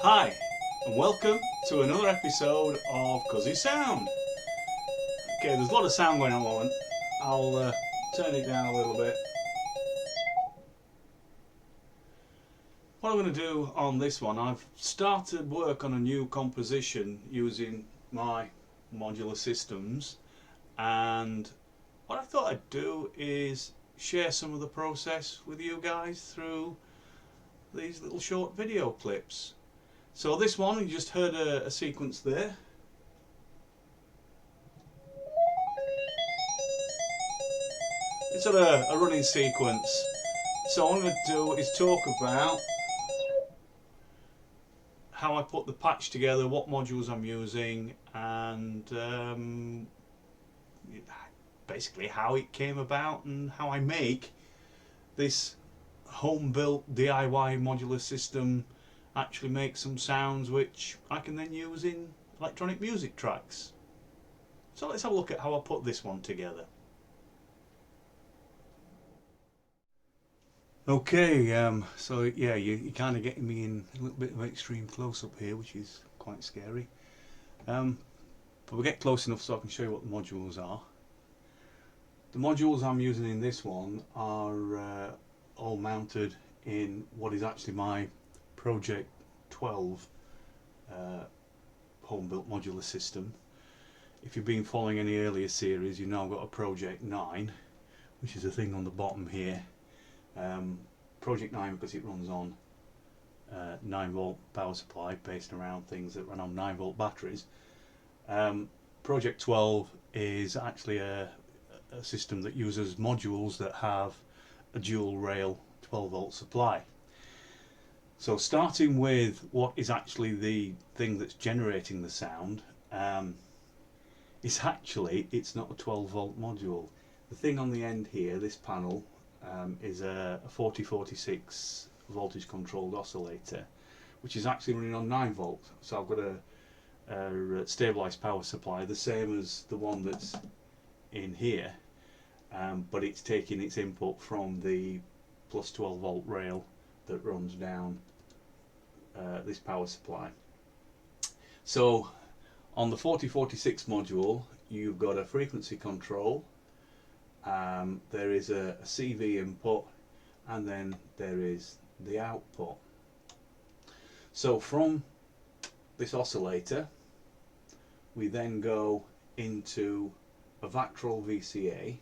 Hi, and welcome to another episode of Cuzzy Sound. Okay, there's a lot of sound going on at the moment. I'll turn it down a little bit. What I'm going to do on this one, I've started work on a new composition using my modular systems, and what I thought I'd do is share some of the process with you guys through these little short video clips. So this one, you just heard a sequence there. It's sort of a running sequence. So what I'm going to do is talk about how I put the patch together, what modules I'm using, and basically how it came about and how I make this home-built DIY modular system actually make some sounds which I can then use in electronic music tracks. So let's have a look at how I put this one together. Okay, so yeah, you're kind of getting me in a little bit of extreme close-up here, which is quite scary. But we'll get close enough so I can show you what the modules are. The modules I'm using in this one are all mounted in what is actually my Project 12 home-built modular system. If you've been following any earlier series, you've now got a Project 9, which is a thing on the bottom here. Project 9 because it runs on 9-volt power supply based around things that run on 9-volt batteries. Project 12 is actually a system that uses modules that have a dual rail 12-volt supply. So starting with what is actually the thing that's generating the sound, it's not a 12-volt module. The thing on the end here, this panel, is a 4046 voltage controlled oscillator, which is actually running on 9-volt. So I've got a stabilized power supply, the same as the one that's in here, but it's taking its input from the plus 12-volt rail that runs down this power supply. So on the 4046 module, you've got a frequency control, there is a CV input, and then there is the output. So from this oscillator we then go into a Vactrol VCA.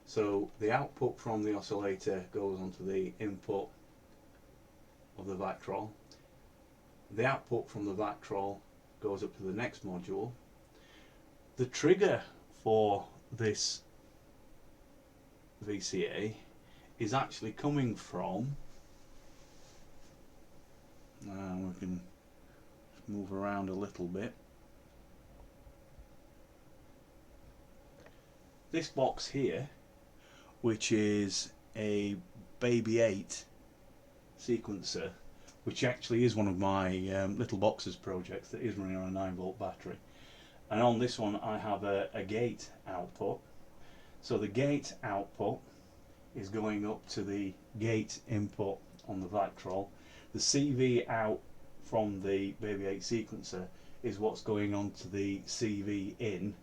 So the output from the oscillator goes onto the input of the Vactrol. The output from the Vactrol goes up to the next module. The trigger for this VCA is actually coming from, we can move around a little bit, this box here, which is a Baby 8 sequencer, which actually is one of my little boxes projects that is running on a 9-volt battery. And on this one I have a gate output. So the gate output is going up to the gate input on the Vactrol. The CV out from the Baby 8 sequencer is what's going on to the CV in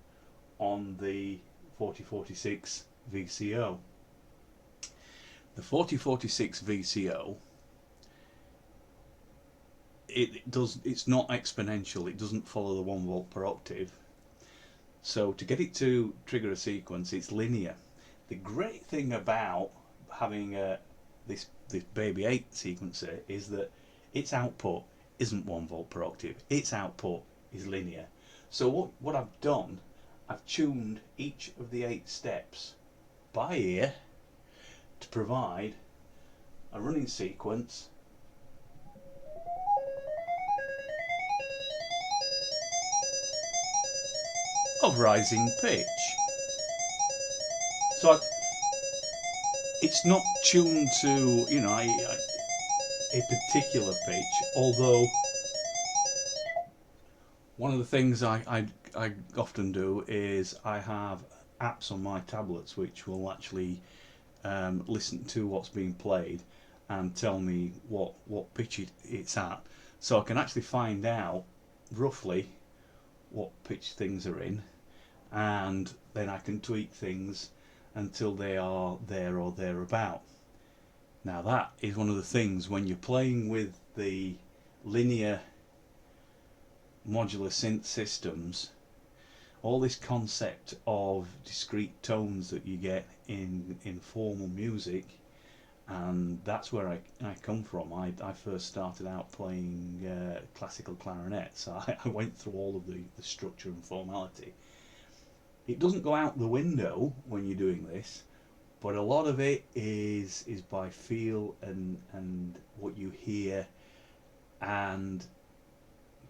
on the 4046 VCO. The 4046 VCO, it's not exponential, it doesn't follow the 1 volt per octave. So to get it to trigger a sequence, it's linear. The great thing about having this Baby 8 sequencer is that its output isn't 1 volt per octave, its output is linear. So what I've done, I've tuned each of the 8 steps by ear to provide a running sequence of rising pitch. So it's not tuned to, you know, a particular pitch, although one of the things I often do is I have apps on my tablets which will actually listen to what's being played and tell me what pitch it's at. so I can actually find out roughly what pitch things are in, and then I can tweak things until they are there or thereabout. Now that is one of the things when you're playing with the linear modular synth systems, all this concept of discrete tones that you get in formal music, and that's where I come from. I first started out playing classical clarinet, so I went through all of the structure and formality. It doesn't go out the window when you're doing this, but a lot of it is by feel and what you hear, and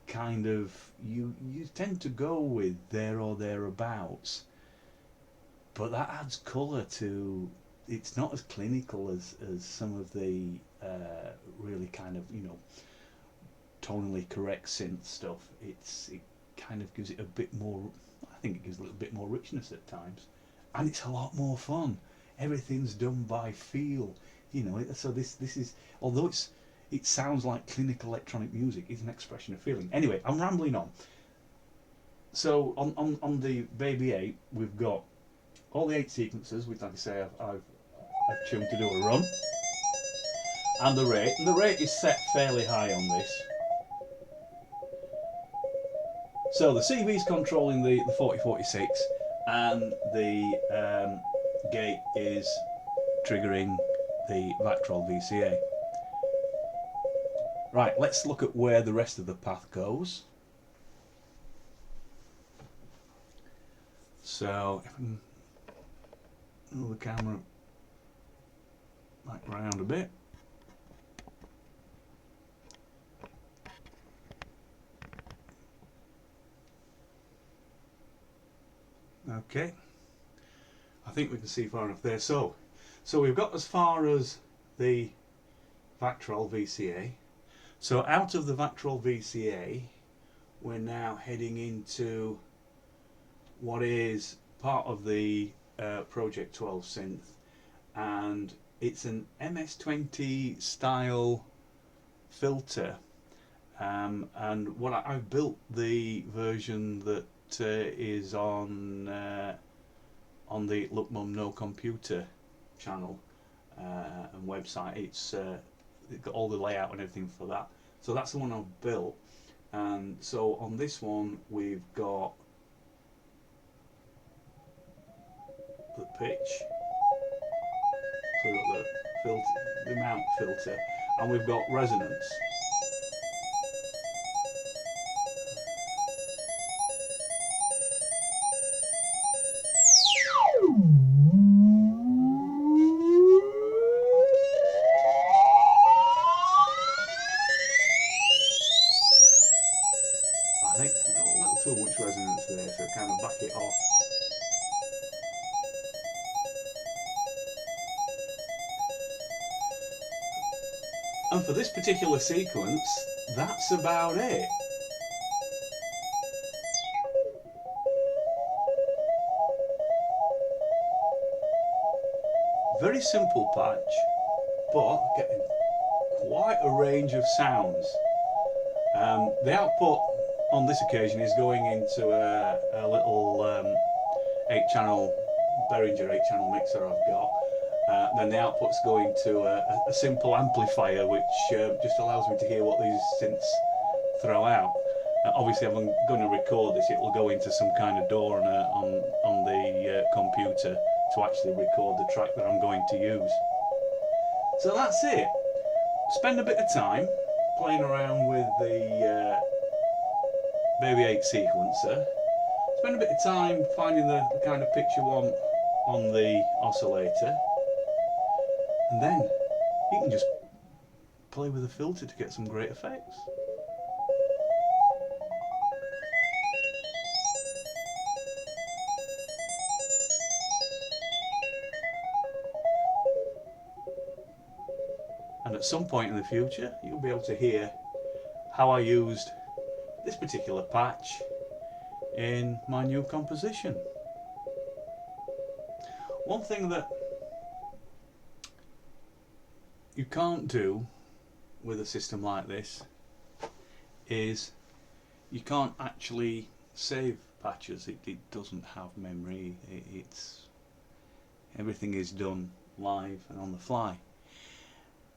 kind of you tend to go with there or thereabouts, but that adds colour to. It's not as clinical as some of the really kind of, you know, tonally correct synth stuff. It kind of gives it a bit more. I think it gives a little bit more richness at times, and it's a lot more fun. Everything's done by feel, you know. So this is, although it sounds like clinical electronic music, it's an expression of feeling. Anyway, I'm rambling on. So on the Baby 8, we've got all the 8 sequences, which, like I say, I've tuned to do a run, and the rate. And the rate is set fairly high on this. So the CV is controlling the 4046, and the gate is triggering the Vactrol VCA. Right, let's look at where the rest of the path goes. So if I can move the camera back round a bit. Okay, I think we can see far enough there. So we've got as far as the Vactrol VCA. So out of the Vactrol VCA, we're now heading into what is part of the Project 12 synth, and it's an MS-20 style filter, and what I've built the version that is on the Look Mum No Computer channel and website. It's got all the layout and everything for that. So that's the one I've built. And so on this one we've got the pitch, so we've got the filter, the mount filter, and we've got resonance. I think a little too much resonance there, so kind of back it off. And for this particular sequence, that's about it. Very simple patch, but getting quite a range of sounds. The output on this occasion is going into a little 8-channel Behringer 8-channel mixer I've got. Then the output's going to a simple amplifier, which just allows me to hear what these synths throw out. Obviously, if I'm going to record this, it will go into some kind of DAW on the computer to actually record the track that I'm going to use. So that's it. Spend a bit of time playing around with the Baby 8 sequencer. Spend a bit of time finding the kind of pitch you want on the oscillator, and then you can just play with a filter to get some great effects. And at some point in the future, you'll be able to hear how I used this particular patch in my new composition. One thing that you can't do with a system like this is you can't actually save patches. It doesn't have memory. It's everything is done live and on the fly.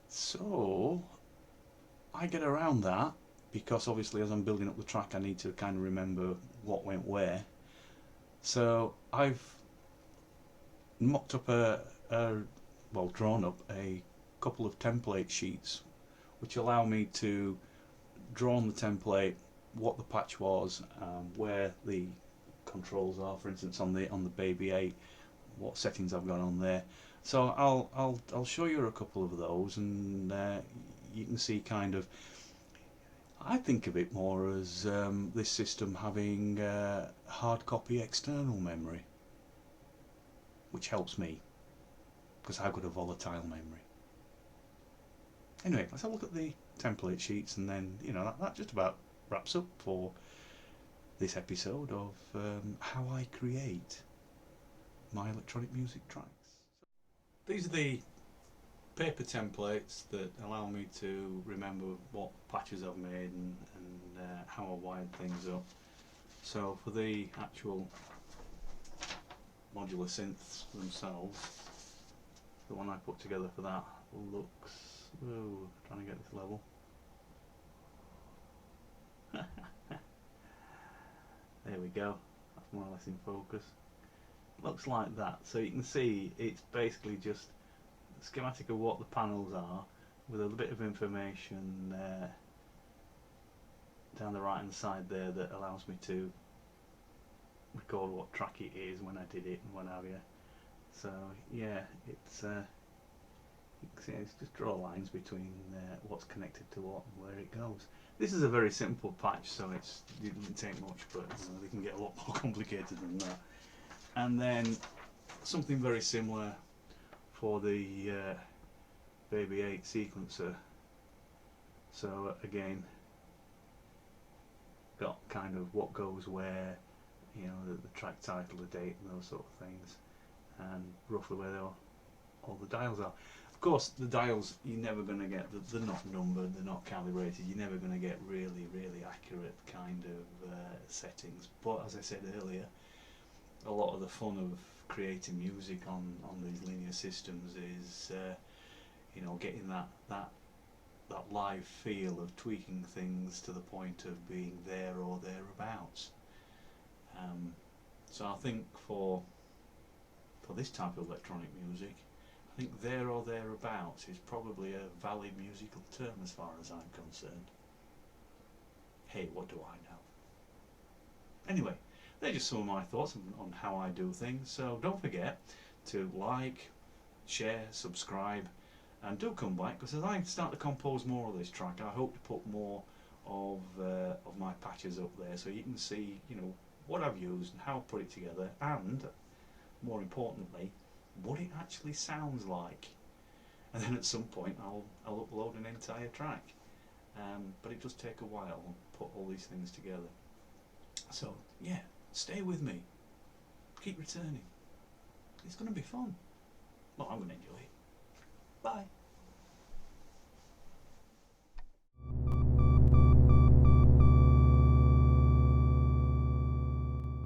So I get around that because obviously as I'm building up the track I need to kind of remember what went where. So I've mocked up drawn up a couple of template sheets which allow me to draw on the template what the patch was, where the controls are, for instance on the Baby 8, what settings I've got on there. So I'll show you a couple of those, and you can see kind of. I think of it more as this system having hard copy external memory, which helps me because I've got a volatile memory. Anyway, let's have a look at the template sheets, and then that just about wraps up for this episode of how I create my electronic music tracks. These are the paper templates that allow me to remember what patches I've made and how I wired things up. So for the actual modular synths themselves, the one I put together for that looks, trying to get this level. There we go, that's more or less in focus. Looks like that. So you can see it's basically just a schematic of what the panels are with a bit of information down the right hand side there that allows me to record what track it is, when I did it and what have you. So yeah, it's you can see it's just draw lines between what's connected to what and where it goes. This is a very simple patch, so it doesn't take much, but they can get a lot more complicated than that. And then something very similar for the Baby 8 sequencer. So again, got kind of what goes where, the track title, the date, and those sort of things, and roughly where all the dials are. Of course, the dials you're never going to get, they're not numbered, they're not calibrated, you're never going to get really, really accurate kind of settings. But as I said earlier, a lot of the fun of creating music on these linear systems is getting that live feel of tweaking things to the point of being there or thereabouts. So I think for this type of electronic music, I think there or thereabouts is probably a valid musical term as far as I'm concerned. Hey, what do I know? Anyway, they're just some of my thoughts on how I do things. So don't forget to like, share, subscribe, and do come back, because as I start to compose more of this track, I hope to put more of my patches up there so you can see what I've used and how I put it together, and more importantly what it actually sounds like. And then at some point I'll upload an entire track, but it does take a while to put all these things together. So yeah, stay with me, keep returning, it's going to be fun. Well, I'm going to enjoy it. Bye.